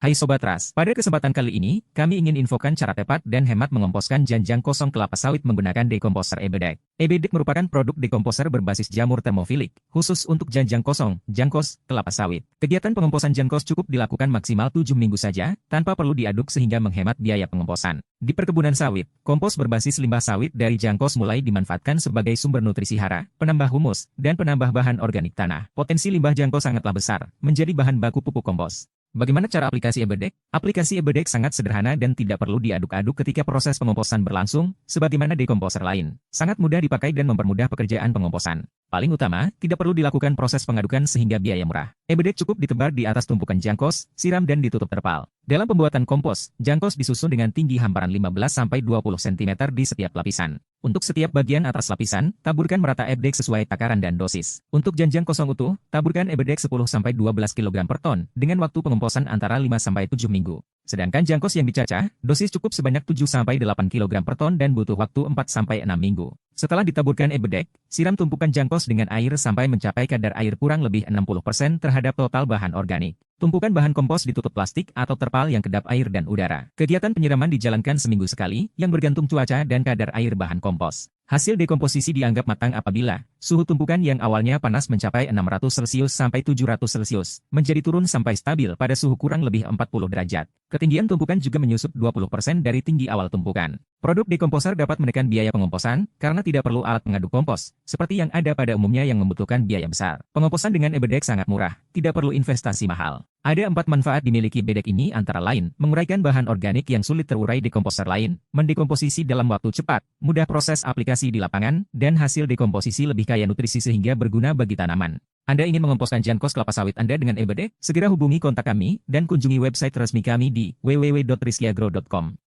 Hai Sobat Ras, pada kesempatan kali ini, kami ingin infokan cara tepat dan hemat mengomposkan janjang kosong kelapa sawit menggunakan dekomposer Ebedek. Ebedek merupakan produk dekomposer berbasis jamur termofilik, khusus untuk janjang kosong, jangkos, kelapa sawit. Kegiatan pengomposan jangkos cukup dilakukan maksimal 7 minggu saja, tanpa perlu diaduk sehingga menghemat biaya pengomposan. Di perkebunan sawit, kompos berbasis limbah sawit dari jangkos mulai dimanfaatkan sebagai sumber nutrisi hara, penambah humus, dan penambah bahan organik tanah. Potensi limbah jangkos sangatlah besar, menjadi bahan baku pupuk kompos. Bagaimana cara aplikasi Ebedek? Aplikasi Ebedek sangat sederhana dan tidak perlu diaduk-aduk ketika proses pengomposan berlangsung, sebagaimana dekomposer lain. Sangat mudah dipakai dan mempermudah pekerjaan pengomposan. Paling utama, tidak perlu dilakukan proses pengadukan sehingga biaya murah. Ebedek cukup ditebar di atas tumpukan jangkos, siram dan ditutup terpal. Dalam pembuatan kompos, jangkos disusun dengan tinggi hamparan 15-20 cm di setiap lapisan. Untuk setiap bagian atas lapisan, taburkan merata Ebedek sesuai takaran dan dosis. Untuk janjang kosong utuh, taburkan Ebedek 10-12 kg per ton, dengan waktu pengomposan antara 5-7 minggu. Sedangkan jangkos yang dicacah, dosis cukup sebanyak 7-8 kg per ton dan butuh waktu 4-6 minggu. Setelah ditaburkan Ebedek, siram tumpukan jangkos dengan air sampai mencapai kadar air kurang lebih 60% terhadap total bahan organik. Tumpukan bahan kompos ditutup plastik atau terpal yang kedap air dan udara. Kegiatan penyiraman dijalankan seminggu sekali, yang bergantung cuaca dan kadar air bahan kompos. Hasil dekomposisi dianggap matang apabila suhu tumpukan yang awalnya panas mencapai 600 sampai 700 menjadi turun sampai stabil pada suhu kurang lebih 40 derajat. Ketinggian tumpukan juga menyusut 20% dari tinggi awal tumpukan. Produk dekomposer dapat menekan biaya pengomposan karena tidak perlu alat pengaduk kompos, seperti yang ada pada umumnya yang membutuhkan biaya besar. Pengomposan dengan Ebedek sangat murah, tidak perlu investasi mahal. Ada 4 manfaat dimiliki Ebedek ini antara lain, menguraikan bahan organik yang sulit terurai dekomposer lain, mendekomposisi dalam waktu cepat, mudah proses aplikasi di lapangan, dan hasil dekomposisi lebih kaya nutrisi sehingga berguna bagi tanaman. Anda ingin mengomposkan jangkos kelapa sawit Anda dengan Ebedek? Segera hubungi kontak kami, dan kunjungi website resmi kami di www.rizkyagro.com.